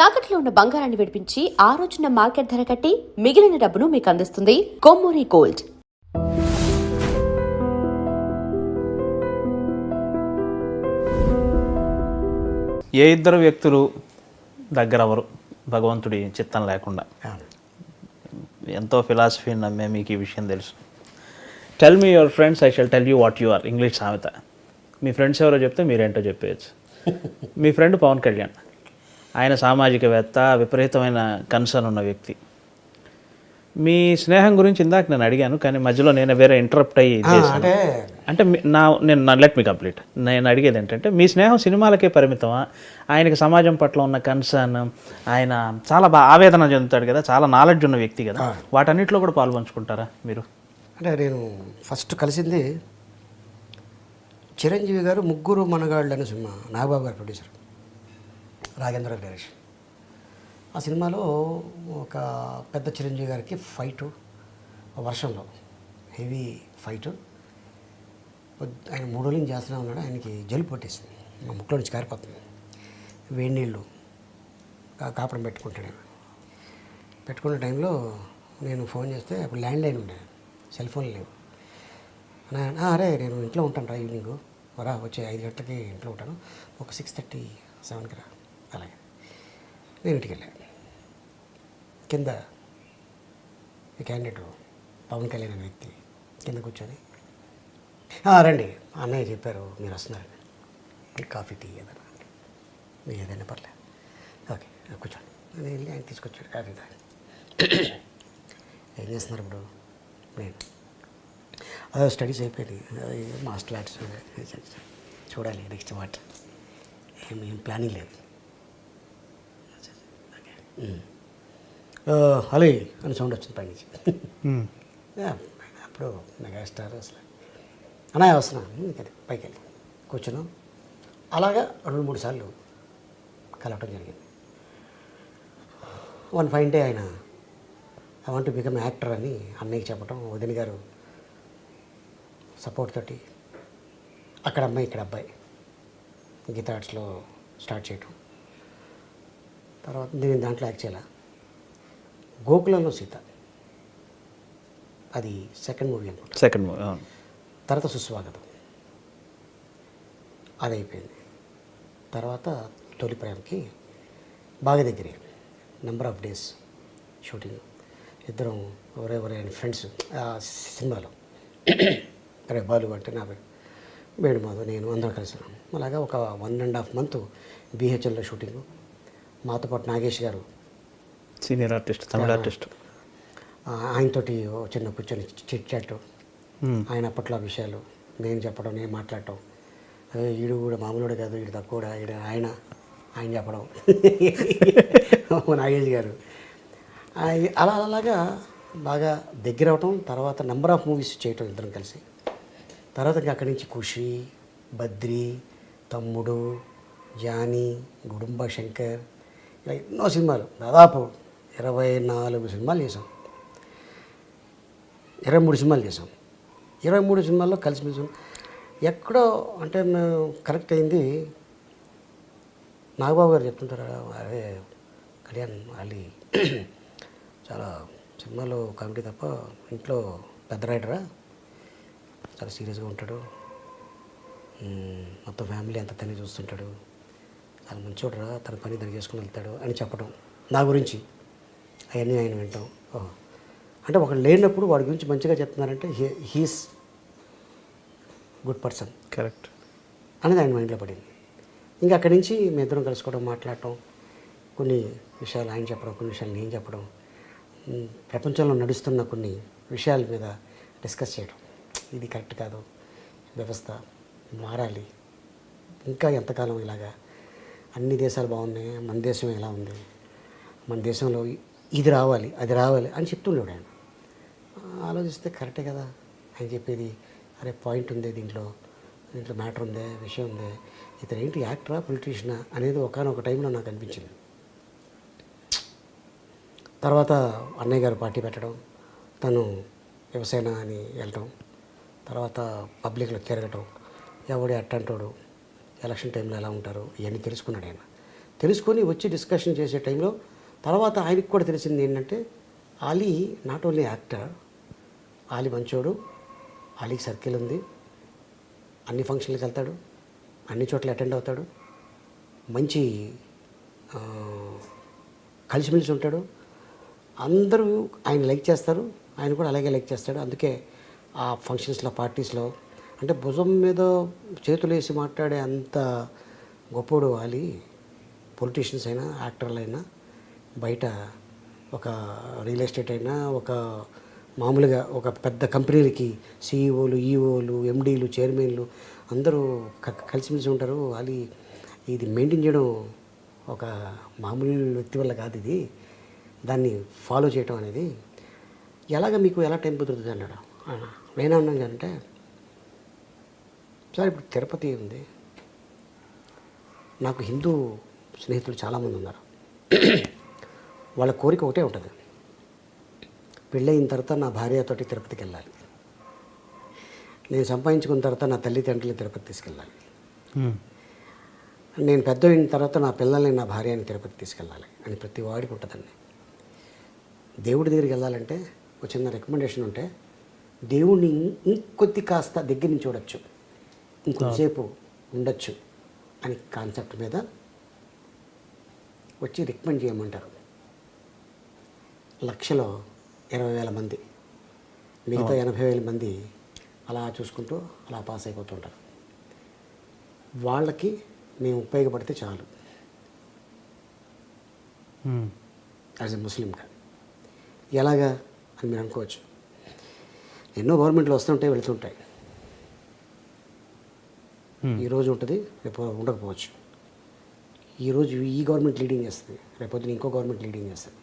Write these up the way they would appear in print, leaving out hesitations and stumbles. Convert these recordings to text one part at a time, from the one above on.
తాకట్లో ఉన్న బంగారాన్ని విడిపించి ఆ రోజున మార్కెట్ ధర కట్టి మిగిలిన డబ్బును మీకు అందిస్తుంది కొమ్మూరి గోల్డ్. ఏ ఇద్దరు వ్యక్తులు దగ్గరవరు భగవంతుడి చిత్తం లేకుండా? ఎంతో ఫిలాసఫీ నమ్మే మీకు ఈ విషయం తెలుసు. Tell me your friends, I shall tell you what you are. English సామెత. మీ ఫ్రెండ్స్ ఎవరో చెప్తే మీరేంటో చెప్పేయచ్చు. మీ ఫ్రెండ్ పవన్ కళ్యాణ్, ఆయన సామాజికవేత్త, విపరీతమైన కన్సర్న్ ఉన్న వ్యక్తి. మీ స్నేహం గురించి ఇందాక నేను అడిగాను, కానీ మధ్యలో నేను వేరే ఇంటరప్ట్ అయ్యి అంటే నేను లెట్ మీ కంప్లీట్. నేను అడిగేది ఏంటంటే, మీ స్నేహం సినిమాలకే పరిమితమా? ఆయనకి సమాజం పట్ల ఉన్న కన్సర్న్, ఆయన చాలా బాగా ఆవేదన చెందుతాడు కదా, చాలా నాలెడ్జ్ ఉన్న వ్యక్తి కదా, వాటన్నిటిలో కూడా పాల్పంచుకుంటారా మీరు? అంటే నేను ఫస్ట్ కలిసింది చిరంజీవి గారు ముగ్గురు మనగాళ్ళు అనే సినిమా, నాగబాబు గారు ప్రొడ్యూసర్, రాఘేంద్ర డైరెక్షన్. ఆ సినిమాలో ఒక పెద్ద చిరంజీవి గారికి ఫైటు, వర్షంలో హెవీ ఫైటు. ఆయన 3 రోజులు చేస్తూనే ఉన్నాడు. ఆయనకి జలుబు పట్టేసింది, మా ముక్కులో నుంచి కారిపోతుంది. వేడి నీళ్ళు కాపడం పెట్టుకుంటాడు. పెట్టుకున్న టైంలో నేను ఫోన్ చేస్తే అప్పుడు ల్యాండ్ లైన్ ఉండేది, సెల్ ఫోన్ లేవు. అరే నేను ఇంట్లో ఉంటాను రా, ఈవినింగ్ రా, వచ్చే 5 గంటలకి ఇంట్లో ఉంటాను, ఒక 6:30, 7కి రా. అలాగే నేను ఇంటికి వెళ్ళాను. కింద ఈ క్యాండిడేట్ పవన్ కళ్యాణ్ అనే వ్యక్తి కింద కూర్చొని, రండి అన్నయ్య చెప్పారు మీరు వస్తున్నారని, కాఫీ టీ ఏదైనా మీరు ఏదైనా పర్లేదు, ఓకే కూర్చోండి. నేను వెళ్ళి ఆయన తీసుకొచ్చాడు కాఫీ తాగి. ఏం చేస్తున్నారు ఇప్పుడు? నేను అదే స్టడీస్ అయిపోయింది, మాస్టర్ ఆర్ట్స్ చూడాలి నెక్స్ట్ వాట్, ఏం ప్లానింగ్ లేదు. హలో అని సౌండ్ వచ్చింది పైనుంచి. అప్పుడు మెగాస్టార్ అసలు అన్నయ్య వస్తున్నాను పైకి వెళ్ళి కూర్చున్నాం. అలాగా 2-3 సార్లు కలవటం జరిగింది. వన్ ఫైన్ డే ఆయన I want to become actor అని అన్నయ్యకి చెప్పటం, వదిన గారు సపోర్ట్ తోటి అక్కడ అమ్మాయి ఇక్కడ అబ్బాయి గీతా ఆర్ట్స్లో స్టార్ట్ చేయటం. తర్వాత నేను దాంట్లో యాక్ట్ చేయాల. గోకులంలో సీత, అది సెకండ్ మూవీ అనుకుంటా. Second movie. తర్వాత సుస్వాగతం, అది అయిపోయింది. తర్వాత తొలి ప్రేమకి బాగా దగ్గరే, నెంబర్ ఆఫ్ డేస్ షూటింగ్. ఇద్దరం ఎవరెవరే ఫ్రెండ్స్ ఆ సినిమాలో. అరే బాలు అంటే నా పేరు, వేణుమాధవ్, నేను అందరం కలిసినాం. అలాగా ఒక 1.5 month బీహెచ్ఎల్లో షూటింగు. మాతో పాటు నాగేష్ గారు, సీనియర్ ఆర్టిస్ట్, తమిళ ఆర్టిస్ట్, ఆయనతోటి చిన్న కూర్చొని చిట్ చాట్, ఆయన అప్పట్లో విషయాలు నేను చెప్పడం, నేను మాట్లాడటం. ఈడు కూడా మామూలుడే కాదు, ఈడు తక్కువ, ఈడు ఆయన చెప్పడం. నాగేష్ గారు అలాగా బాగా దగ్గర అవటం. తర్వాత నెంబర్ ఆఫ్ మూవీస్ చేయటం ఇద్దరం కలిసి. తర్వాత ఇంకా అక్కడి నుంచి ఖుషి, బద్రి, తమ్ముడు, జానీ, గుడుంబ శంకర్, ఇలా ఎన్నో సినిమాలు, దాదాపు 24 సినిమాలు చేసాం, 23 సినిమాలు చేసాం. 23 సినిమాల్లో కలిసిమెలిసి ఎక్కడో అంటే మేము కరెక్ట్ అయింది. నాగబాబు గారు చెప్తుంటారు, అరే కళ్యాణ్ అలీ చాలా సినిమాలో కామెడీ తప్ప ఇంట్లో పెద్ద రైటరా, చాలా సీరియస్గా ఉంటాడు, మొత్తం ఫ్యామిలీ అంతా తనే చూస్తుంటాడు, చాలా మంచోడరా, తన పని తను చేసుకుని వెళ్తాడు అని చెప్పడం నా గురించి. అవన్నీ ఆయన వింటాం. అంటే ఒకడు లేనప్పుడు వాడి గురించి మంచిగా చెప్తున్నారంటే హీస్ గుడ్ పర్సన్, కరెక్ట్ అనేది ఆయన మైండ్లో పడింది. ఇంకా అక్కడి నుంచి మేము ఇద్దరం కలుసుకోవడం, మాట్లాడటం, కొన్ని విషయాలు ఆయన చెప్పడం, కొన్ని విషయాలు నేను చెప్పడం, ప్రపంచంలో నడుస్తున్న కొన్ని విషయాల మీద డిస్కస్ చేయడం. ఇది కరెక్ట్ కాదు, వ్యవస్థ మారాలి, ఇంకా ఎంతకాలం ఇలాగా, అన్ని దేశాలు బాగున్నాయి, మన దేశం ఎలా ఉంది, మన దేశంలో ఇది రావాలి అది రావాలి అని చెప్తుండేవాడు ఆయన. ఆలోచిస్తే కరెక్టే కదా ఆయన చెప్పేది. అరే పాయింట్ ఉంది దీంట్లో మ్యాటర్ ఉందే, విషయం ఉందే, ఇతను ఏంటి యాక్టరా పొలిటీషియనా అనేది ఒకనొక టైంలో నాకు అనిపించింది. తర్వాత అన్నయ్య గారు పార్టీ పెట్టడం, తను వ్యవసాయ అని వెళ్ళటం, తర్వాత పబ్లిక్లో తిరగటం, ఎవడే అట్టంటాడు, ఎలక్షన్ టైంలో ఎలా ఉంటారు, ఇవన్నీ తెలుసుకున్నాడు ఆయన. తెలుసుకొని వచ్చి డిస్కషన్ చేసే టైంలో తర్వాత ఆయనకి కూడా తెలిసింది ఏంటంటే Ali not only actor, Ali మంచోడు, ఆలీకి సర్కిల్ ఉంది, అన్ని ఫంక్షన్లకు వెళ్తాడు, అన్ని చోట్ల అటెండ్ అవుతాడు, మంచి కలిసిమెలిసి ఉంటాడు, అందరూ ఆయన లైక్ చేస్తారు, ఆయన కూడా అలాగే లైక్ చేస్తాడు. అందుకే ఆ ఫంక్షన్స్లో పార్టీస్లో అంటే భుజం మీద చేతులు వేసి మాట్లాడే అంత గొప్పోడు ఆలీ. పొలిటీషియన్స్ అయినా యాక్టర్లు అయినా బయట ఒక రియల్ ఎస్టేట్ అయినా ఒక మామూలుగా ఒక పెద్ద కంపెనీలకి సీఈఓలు, ఈఓలు, ఎండీలు, చైర్మన్లు అందరూ కలిసిమెలిసి ఉంటారు. ఆలీ ఇది మెయింటైన్ చేయడం ఒక మామూలు వ్యక్తి వల్ల కాదు, ఇది దాన్ని ఫాలో చేయటం అనేది. ఎలాగ మీకు ఎలా టైం కుదురుతుంది అన్నాడు. నేనేమన్నాను అంటే సార్ ఇప్పుడు తిరుపతి ఉంది, నాకు హిందూ స్నేహితులు చాలామంది ఉన్నారు, వాళ్ళ కోరిక ఒకటే ఉంటుంది, పెళ్ళయిన తర్వాత నా భార్యతోటి తిరుపతికి వెళ్ళాలి, నేను సంపాదించుకున్న తర్వాత నా తల్లిదండ్రులు తిరుపతి తీసుకెళ్ళాలి, నేను పెద్ద అయిన తర్వాత నా పిల్లల్ని నా భార్యని తిరుపతి తీసుకెళ్ళాలి అని ప్రతి వాడికి ఉంటుందండి. దేవుడి దగ్గరికి వెళ్ళాలంటే ఒక చిన్న రికమెండేషన్ ఉంటే దేవుడిని ఇంకొద్ది కాస్త దగ్గర నుంచి చూడొచ్చు, ఇంకొంతసేపు ఉండొచ్చు అని కాన్సెప్ట్ మీద వచ్చి రికమెండ్ చేయమంటారు. లక్షలో 20,000 మంది, మిగతా 80,000 మంది అలా చూసుకుంటూ అలా పాస్ అయిపోతుంటారు. వాళ్ళకి మేము ఉపయోగపడితే చాలు యాజ్ ఎ ముస్లింగా. ఎలాగా అని మీరు అనుకోవచ్చు. ఎన్నో గవర్నమెంట్లు వస్తుంటాయి, వెళుతుంటాయి. ఈరోజు ఉంటుంది, రేపు ఉండకపోవచ్చు. ఈరోజు ఈ గవర్నమెంట్ లీడింగ్ చేస్తుంది, రేపొద్దున ఇంకో గవర్నమెంట్ లీడింగ్ చేస్తుంది.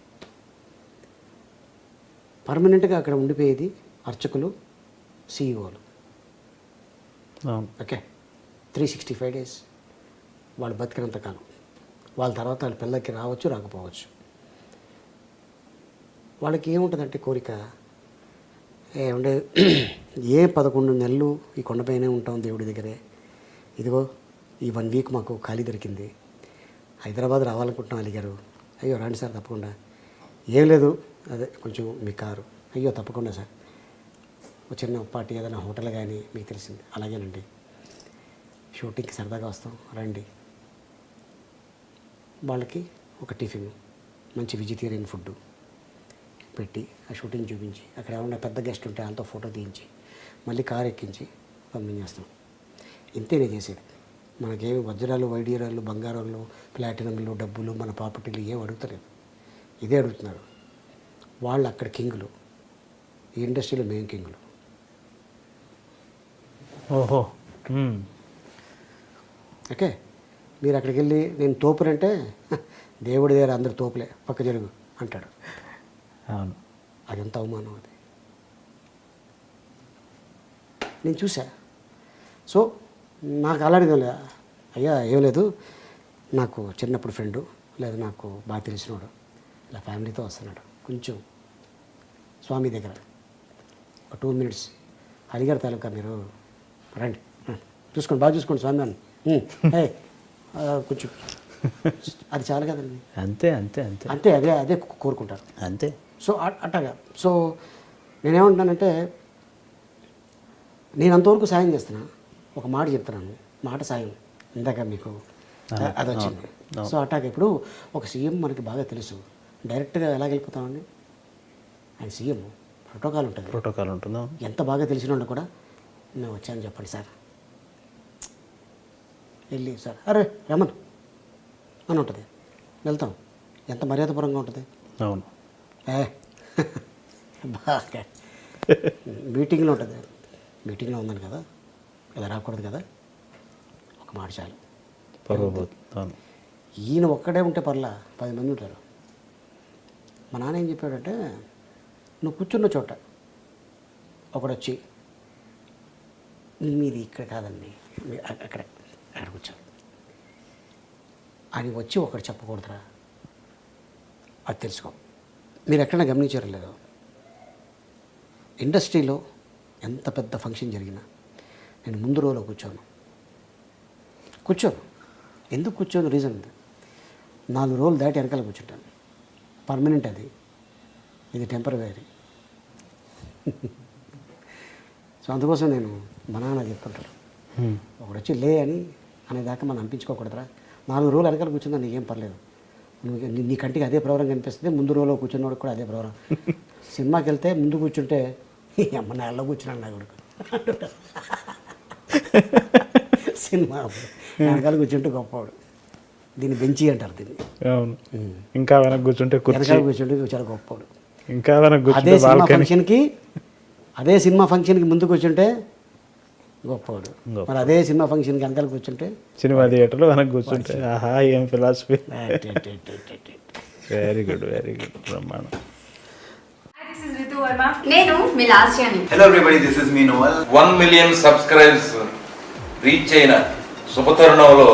పర్మనెంట్గా అక్కడ ఉండిపోయేది అర్చకులు, సీఈఓలు. ఓకే, 365 days వాళ్ళు బతికినంత కాలం. వాళ్ళ తర్వాత వాళ్ళ పిల్లలకి రావచ్చు, రాకపోవచ్చు. వాళ్ళకి ఏముంటుందంటే కోరిక, ఏమంటే 11 నెలలు ఈ కొండపైనే ఉంటాం దేవుడి దగ్గరే, ఇదిగో ఈ 1 week మాకు ఖాళీ దొరికింది, హైదరాబాద్ రావాలనుకుంటున్నాం అలిగారు, అయ్యో రండి సార్ తప్పకుండా, ఏం లేదు అదే కొంచెం మీ కారు, అయ్యో తప్పకుండా సార్, ఒక చిన్న పార్టీ ఏదైనా హోటల్ కానీ మీకు తెలిసింది, అలాగేనండి షూటింగ్కి సరదాగా వస్తాం రండి. వాళ్ళకి ఒక టిఫిన్, మంచి వెజిటేరియన్ ఫుడ్ పెట్టి ఆ షూటింగ్ చూపించి, అక్కడ ఏమన్నా పెద్ద గెస్ట్ ఉంటే వాళ్ళతో ఫోటో తీయించి మళ్ళీ కారు ఎక్కించి పంపించేస్తాం. ఇంతే నేను చేసేది. మనకేమి వజ్రాలు, వైడీరాలు, బంగారాలు, ప్లాటినంలు, డబ్బులు, మన ప్రాపర్టీలు ఏం అడుగుతలేదు, ఇదే అడుగుతున్నారు. వాళ్ళు అక్కడ కింగులు, ఈ ఇండస్ట్రీలో మేము కింగులు. ఓహో. ఓకే, మీరు అక్కడికి వెళ్ళి నేను తోపునంటే దేవుడి దగ్గర అందరు తోపులే, పక్క జరుగు అంటాడు. అవును, అది ఎంత అవమానం అది. నేను చూసా. సో నాకు అలాంటిది లే, అయ్యా ఏం లేదు, నాకు చిన్నప్పుడు ఫ్రెండు లేదా నాకు బాగా తెలిసినవాడు ఇలా ఫ్యామిలీతో వస్తున్నాడు, కొంచెం స్వామి దగ్గర ఒక 2 minutes అడిగారు తాలూకా, మీరు రండి చూసుకోండి, బాగా చూసుకోండి స్వామి అని, కొంచెం అది చాలు కదండి. అంతే అంతే అంతే అంతే, అదే అదే కోరుకుంటారు అంతే. సో అట్టగా. సో నేనేమంటున్నానంటే నేను అంతవరకు సాయం చేస్తున్నా, ఒక మాట చెప్తున్నాను, మాట సాయం ఇందాక మీకు అది వచ్చింది. సో అట్టాగా ఇప్పుడు ఒక సీఎం మనకి బాగా తెలుసు, డైరెక్ట్గా ఎలా వెళ్ళిపోతామండి, ఆయన సీఎం ప్రోటోకాల్ ఉంటుందా, ఎంత బాగా తెలిసిన వాళ్ళు కూడా మేము వచ్చాను చెప్పండి సార్, వెళ్ళి సార్ అరే రమన్ అని ఉంటుంది, వెళ్తాం, ఎంత మర్యాదపరంగా ఉంటుంది. అవును, బాగా మీటింగ్లో ఉంటుంది, మీటింగ్లో ఉందని కదా ఇలా రాకూడదు కదా, ఒక మాట చాలు. ఈయన ఒక్కడే ఉంటే పర్లా 10 మంది ఉంటారు. మా నాన్న ఏం చెప్పాడంటే, నువ్వు కూర్చున్న చోట ఒకడొచ్చి మీది ఇక్కడ కాదండి అక్కడ కూర్చోరు అని వచ్చి ఒకటి చెప్పకూడదురా, అది తెలుసుకో. మీరు ఎక్కడైనా గమనించారో లేదో, ఇండస్ట్రీలో ఎంత పెద్ద ఫంక్షన్ జరిగినా నేను ముందు రోజులో కూర్చోను. ఎందుకు కూర్చోను రీజన్ ఉంది, 4 రోజులు దాటి వెనకాల కూర్చుంటాను. పర్మనెంట్ అది, ఇది టెంపరరీ. సో అందుకోసం నేను మా నాన్న చెప్తుంటారు, ఒకడు వచ్చి లే అని అనేదాకా మనం అనిపించుకోకూడదురా. 4 రోజులు వెనకాల కూర్చుందా నీకేం పర్లేదు, నీ కంటికి అదే ప్రోగ్రాం కనిపిస్తుంది, ముందు రోజులో కూర్చున్నవాడు కూడా అదే ప్రోగ్రాం. సినిమాకి వెళ్తే ముందు కూర్చుంటే అమ్మ నెలలో కూర్చున్నాను నా కొడుకు సినిమా వెనకాల కూర్చుంటే గొప్పవాడు. దీన్ని బెంచి అంటారు దీన్ని. అవును, ఇంకా వెనక కూర్చుంటే వెనకాల కూర్చుంటే చాలా గొప్పవాడు. ఇంకా వెనక అదే సినిమా ఫంక్షన్కి ముందు కూర్చుంటే గొప్పవాడు. మరి అదే సినిమా ఫంక్షన్కి వెనకాల కూర్చుంటే, సినిమా థియేటర్లో వెనక కూర్చుంటే ఆహా ఏం philosophy. Very good, very good, బ్రహ్మాండం. నేను మీ లాస్యాని. Hello everybody, this is me Noel. 1 million subscribers reach అయిన శుభతరుణంలో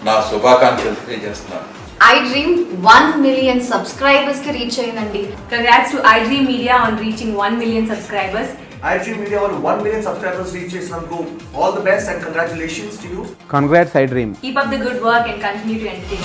నా శుభాకాంక్షలు తెలియజేస్తున్నాను. ఐ డ్రీమ్ 1 million సబ్స్క్రైబర్స్ కి రీచ్ అయిందండి. Congrats to iDream Media on reaching 1 million subscribers. iDream Media on 1 million subscribers reach Sangu. All the best and congratulations to you. Congrats, iDream. Keep up the good work and continue to entertain.